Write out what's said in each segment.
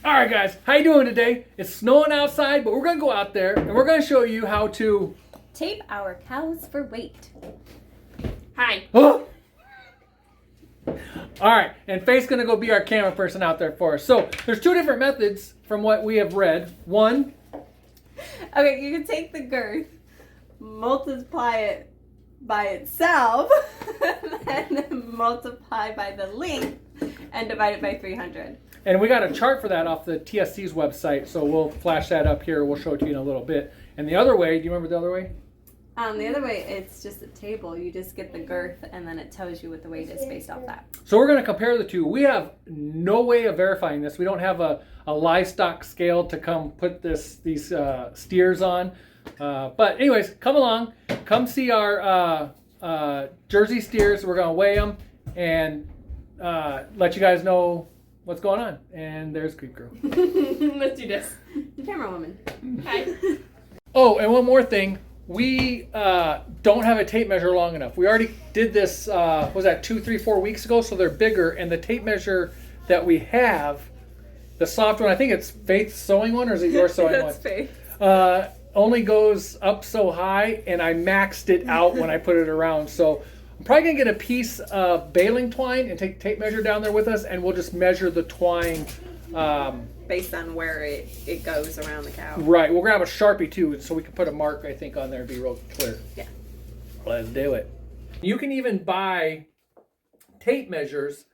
All right, guys, how you doing today? It's snowing outside, but we're gonna go out there and we're gonna show you how to tape our cows for weight. Hi. All right, and Faith's gonna go be our camera person out there for us. So there's two different methods from what we have read. One. Okay, you can take the girth, multiply it by itself, and then multiply by the length and divide it by 300. And we got a chart for that off the TSC's website, so we'll flash that up here. We'll show it to you in a little bit. And the other way, do you remember the other way? The other way, it's just a table. You just get the girth, and then it tells you what the weight is based off that. So we're going to compare the two. We have no way of verifying this. We don't have a livestock scale to come put these steers on. But anyways, come along. Come see our Jersey steers. We're going to weigh them and let you guys know what's going on. And there's Creep Girl. Let's do this. Camera woman. Hi. Oh, and one more thing. We don't have a tape measure long enough. We already did this, was that 2, 3, 4 weeks ago? So they're bigger. And the tape measure that we have, the soft one, I think it's Faith's sewing one, or is it your sewing one? That's Faith. Only goes up so high, and I maxed it out when I put it around. So I'm probably going to get a piece of baling twine and take tape measure down there with us, and we'll just measure the twine. Based on where it goes around the cow. Right. We'll grab a Sharpie too, so we can put a mark, I think, on there and be real clear. Yeah. Let's do it. You can even buy tape measures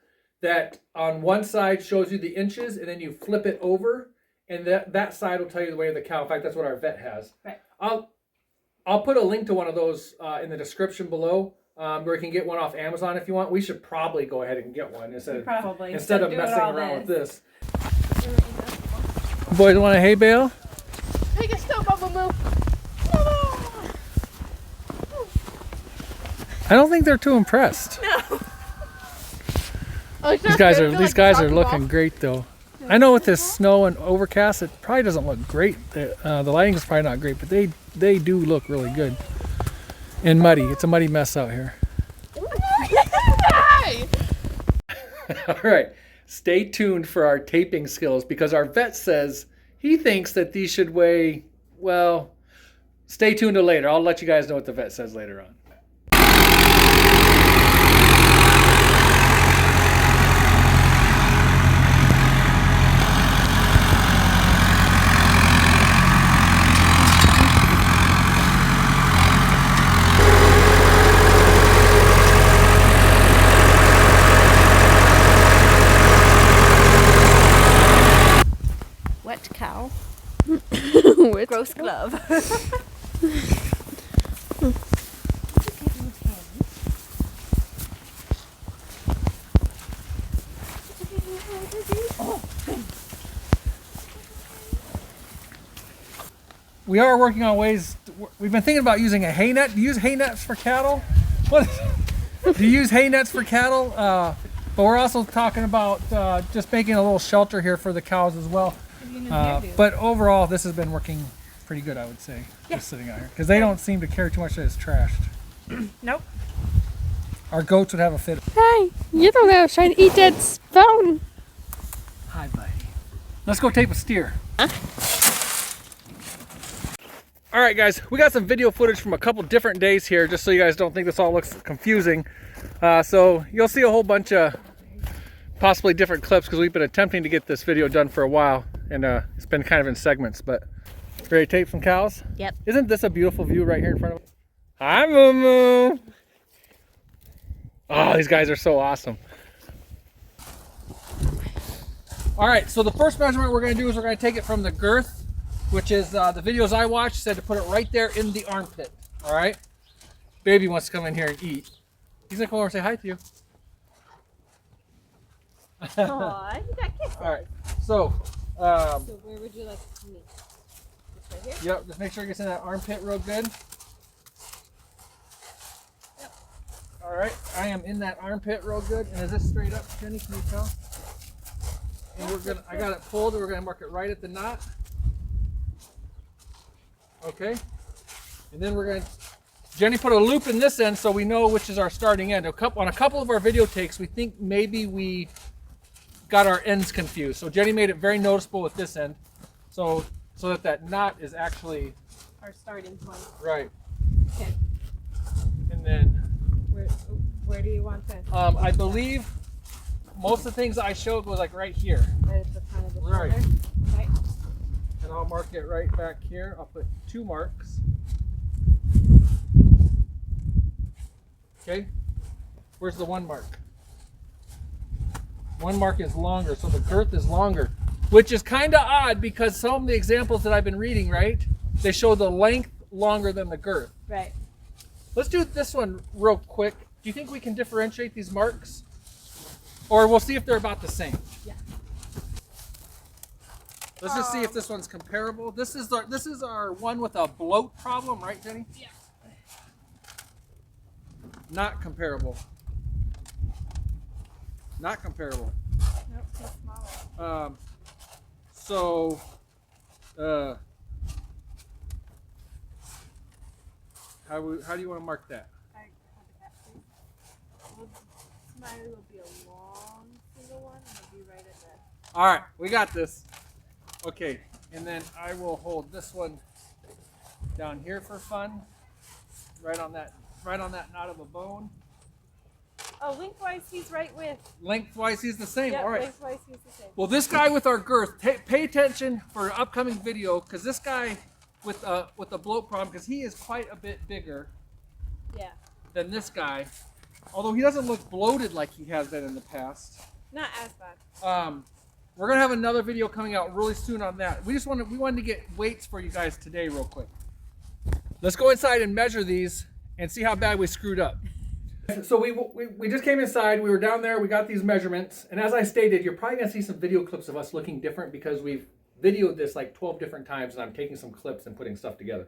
that on one side shows you the inches, and then you flip it over, and that side will tell you the weight of the cow. In fact, that's what our vet has. Right. I'll put a link to one of those in the description below, where you can get one off Amazon if you want. We should probably go ahead and get one instead of messing around with this. Boys, want a hay bale? Take a step, Bubba Moo. I don't think they're too impressed. No. Oh, These guys are looking great though. I know with this snow and overcast, it probably doesn't look great. The lighting is probably not great, but they do look really good. And muddy. It's a muddy mess out here. All right. Stay tuned for our taping skills, because our vet says he thinks that these should weigh, well, stay tuned till later. I'll let you guys know what the vet says later on. Wet cow. With Gross glove. We are working on ways. We've been thinking about using a hay net. Do you use hay nets for cattle? What? Do you use hay nets for cattle? But we're also talking about just making a little shelter here for the cows as well. But overall, this has been working pretty good, I would say. Yeah. Just sitting out here, because they don't seem to care too much that it's trashed. Nope. Our goats would have a fit. Hey, you don't have to try to eat that spoon. Hi, buddy. Let's go tape a steer. Huh? All right, guys, we got some video footage from a couple different days here, just so you guys don't think this all looks confusing. So you'll see a whole bunch of possibly different clips, because we've been attempting to get this video done for a while, and it's been kind of in segments. But ready to tape some cows? Yep. Isn't this a beautiful view right here in front of us? Hi, Moo Moo. Oh, these guys are so awesome. All right, so the first measurement we're going to do is we're going to take it from the girth, which is the videos I watched said to put it right there in the armpit. All right. Baby wants to come in here and eat. He's gonna come over and say hi to you. Aw, he got kissed. All right. So where would you like to meet? Just right here? yep, just make sure it gets in that armpit real good. Yep. All right, I am in that armpit real good. And is this straight up, Jenny? Can you tell? And I got it pulled, and we're gonna mark it right at the knot. Okay. And then we're gonna, Jenny put a loop in this end so we know which is our starting end. On a couple of our video takes, we think maybe we got our ends confused. So Jenny made it very noticeable with this end, so that knot is actually Our starting point. right. Okay. And then Where do you want this? I believe most of the things I showed was like right here. Right at the front of the Right. shoulder? Okay. And I'll mark it right back here. I'll put 2 marks. Okay. Where's the 1 mark? 1 mark is longer, so the girth is longer, which is kind of odd because some of the examples that I've been reading, right, they show the length longer than the girth. Right. Let's do this one real quick. Do you think we can differentiate these marks? Or we'll see if they're about the same. Yeah. Let's just see if this one's comparable. This is our one with a bloat problem, right, Jenny? Yeah. Not comparable. Not comparable. Nope, too smaller. So, how do you want to mark that? I have a cat, please. Smiley will be a long single one, and it'll be right at the. All right, we got this. Okay, and then I will hold this one down here for fun, right on that knot of a bone. Oh, lengthwise he's right with. Lengthwise, he's the same. Yep, All right. lengthwise he's the same. Well, this guy with our girth, pay attention for an upcoming video, because this guy with the bloat problem, because he is quite a bit bigger Yeah. than this guy, although he doesn't look bloated like he has been in the past. Not as bad. We're gonna have another video coming out really soon on that. We wanted to get weights for you guys today, real quick. Let's go inside and measure these and see how bad we screwed up. So we just came inside. We were down there. We got these measurements, and as I stated, you're probably gonna see some video clips of us looking different because we've videoed this like 12 different times, and I'm taking some clips and putting stuff together.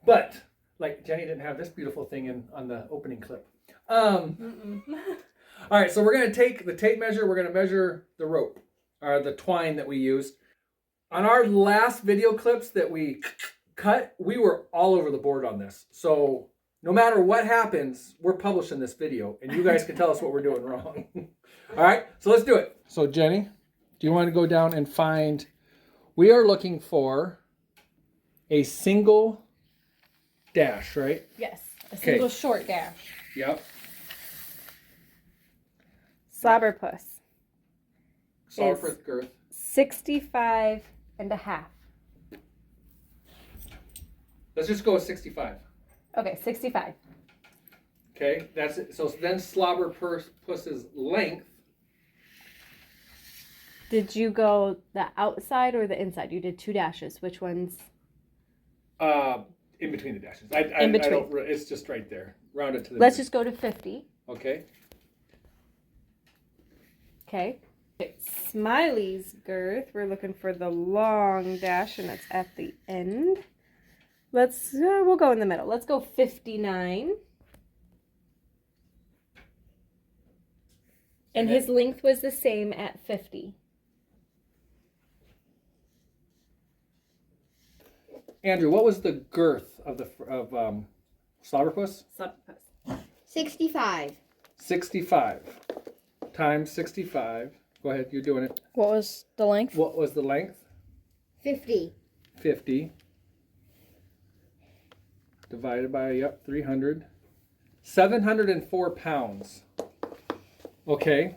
But like Jenny didn't have this beautiful thing on the opening clip. All right, so we're gonna take the tape measure. We're gonna measure the rope, or the twine that we used. On our last video clips that we cut, we were all over the board on this. So no matter what happens, we're publishing this video, and you guys can tell us what we're doing wrong. All right, so let's do it. So Jenny, do you want to go down and find, we are looking for a single dash, right? Yes. A single short dash. Yep. Slobberpuss. Somerset girth. 65 and a half. Let's just go with 65. Okay, 65. Okay, that's it. So then Slobberpuss's length. Did you go the outside or the inside? You did 2 dashes. Which ones? In between the dashes. In between. I don't, it's just right there. Round it to the Let's middle. just go to 50. Okay. Okay. Smiley's girth. We're looking for the long dash, and it's at the end. We'll go in the middle. Let's go 59. And his length was the same at 50. Andrew, what was the girth of Slobberpuss? Slobberpuss. 65. 65 times 65. Go ahead, you're doing it. What was the length? What was the length? 50. 50 divided by 300. 704 pounds. Okay.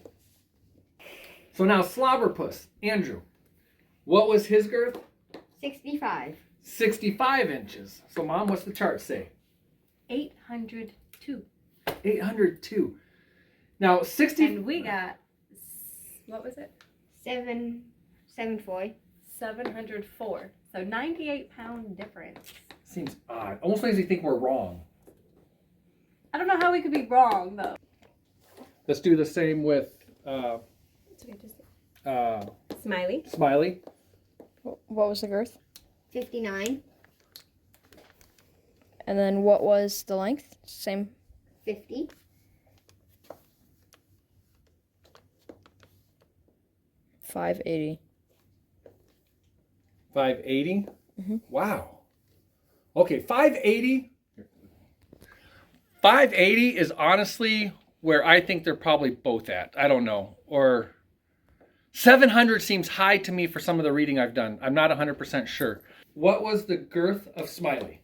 So now Slobberpuss, Andrew, what was his girth? 65. 65 inches. So Mom, what's the chart say? 802. 802. Now 60. And we got, what was it? 704. 704. So 98-pound difference. Seems odd. Almost makes me think we're wrong. I don't know how we could be wrong, though. Let's do the same with Smiley. Smiley. What was the girth? 59. And then what was the length? Same. 50. 580. 580. Mhm. Wow. Okay, 580. 580 is honestly where I think they're probably both at. I don't know. Or 700 seems high to me for some of the reading I've done. I'm not 100% sure. What was the girth of Smiley?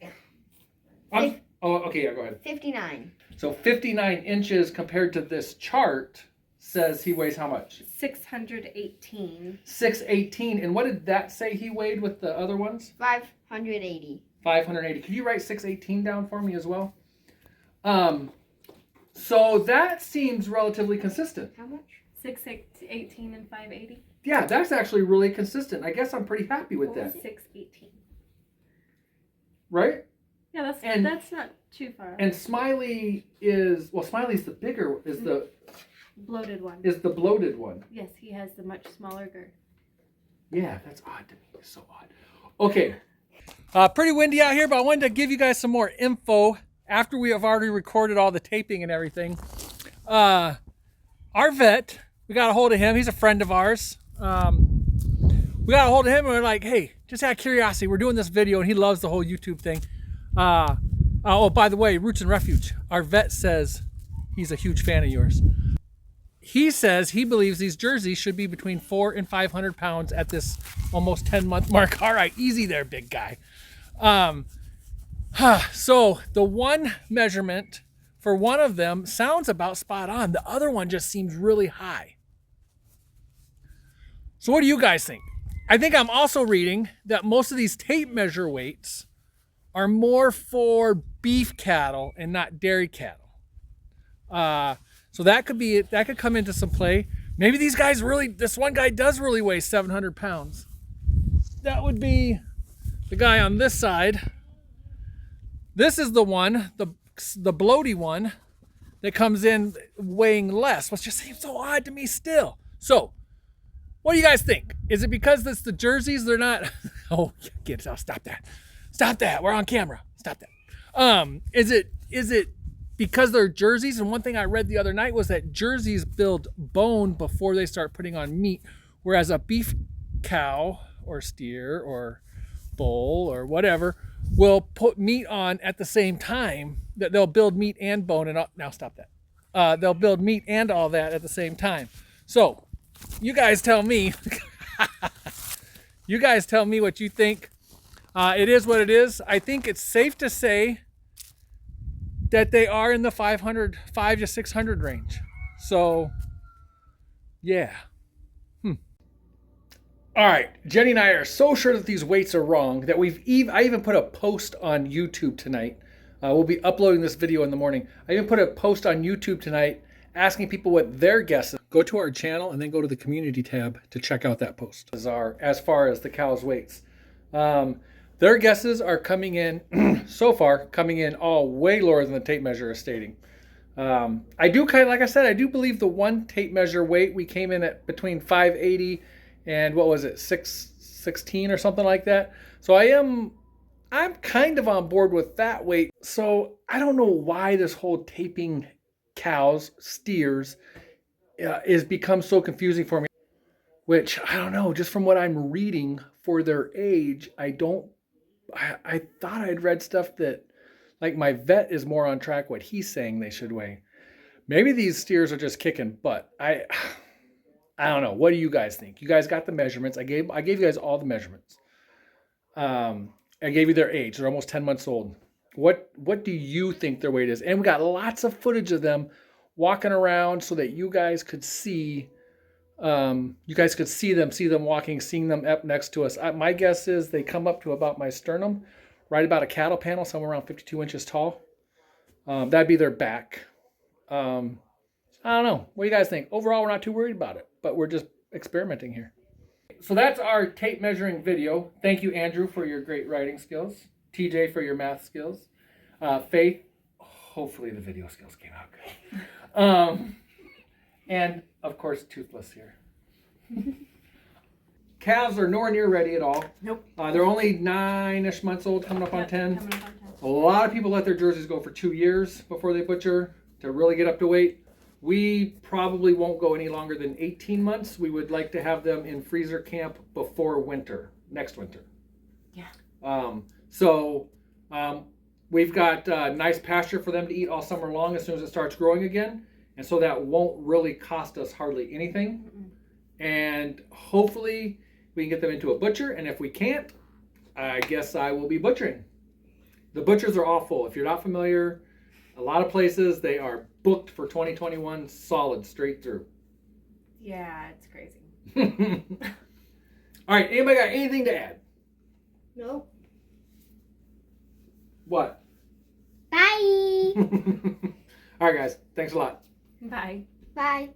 Oh, okay, yeah, go ahead. 59. So 59 inches compared to this chart says he weighs how much? 618. 618. And what did that say he weighed with the other ones? 580. 580. Could you write 618 down for me as well? So that seems relatively consistent. How much? 618 and 580. Yeah, that's actually really consistent. I guess I'm pretty happy with that. 618. Right? Yeah, And- that's not too far. And Smiley is, well, Smiley's the bigger, is the Bloated one. bloated one. Yes, he has the much smaller girth. Yeah, that's odd to me. It's so odd. Okay. Pretty windy out here, but I wanted to give you guys some more info after we have already recorded all the taping and everything. Our vet, we got a hold of him. He's a friend of ours. We got a hold of him and we're like, hey, just out of curiosity, we're doing this video and he loves the whole YouTube thing. Oh, by the way, Roots and Refuge, our vet says he's a huge fan of yours. He says he believes these jerseys should be between 400 and 500 pounds at this almost 10-month mark. All right, easy there, big guy. So the one measurement for one of them sounds about spot on. The other one just seems really high. So what do you guys think? I think I'm also reading that most of these tape measure weights are more for beef cattle and not dairy cattle. So that could be it. That could come into some play. Maybe these guys really, this one guy does really weigh 700 pounds. That would be the guy on this side. This is the one, the bloaty one that comes in weighing less, which just seems so odd to me still. So, what do you guys think? Is it because it's the jerseys? They're not. Oh, get it out. Stop that. Stop that. We're on camera. Stop that. Is it because they're jerseys? And one thing I read the other night was that jerseys build bone before they start putting on meat, whereas a beef cow or steer or bull or whatever will put meat on at the same time. That they'll build meat and bone and all. Now stop that. They'll build meat and all that at the same time. So you guys tell me. You guys tell me what you think. It is what it is. I think it's safe to say that they are in the 5 to 600 range. So, yeah. All right, Jenny and I are so sure that these weights are wrong that I even put a post on YouTube tonight. We'll be uploading this video in the morning. I even put a post on YouTube tonight asking people what their guesses. Go to our channel and then go to the community tab to check out that post. As far as the cows' weights. Their guesses are coming in, so far, coming in all way lower than the tape measure is stating. I do like I said, I do believe the one tape measure weight, we came in at between 580 and what was it, 616 or something like that. So I'm kind of on board with that weight. So I don't know why this whole taping cows, steers, is become so confusing for me. Which, I don't know, just from what I'm reading for their age, I thought I'd read stuff that, like my vet is more on track what he's saying they should weigh. Maybe these steers are just kicking butt. I don't know. What do you guys think? You guys got the measurements. I gave you guys all the measurements. I gave you their age. They're almost 10 months old. What do you think their weight is? And we got lots of footage of them walking around so that you guys could see. See them walking, seeing them up next to us. My guess is they come up to about my sternum, right about a cattle panel, somewhere around 52 inches tall. That'd be their back. I don't know. What do you guys think? Overall, we're not too worried about it, but we're just experimenting here. So that's our tape measuring video. Thank you, Andrew, for your great writing skills. TJ for your math skills. Faith, hopefully the video skills came out good. And of course, Toothless here. Calves are nowhere near ready at all. Nope. They're only 9-ish months old, coming up on 10. Coming up on 10. A lot of people let their jerseys go for 2 years before they butcher to really get up to weight. We probably won't go any longer than 18 months. We would like to have them in freezer camp before winter, next winter. Yeah. We've got nice pasture for them to eat all summer long as soon as it starts growing again. And so that won't really cost us hardly anything. and hopefully we can get them into a butcher. And if we can't, I guess I will be butchering. The butchers are all full. If you're not familiar, a lot of places, they are booked for 2021 solid straight through. Yeah, it's crazy. All right, anybody got anything to add? Nope. What? Bye. All right, guys. Thanks a lot. Bye. Bye.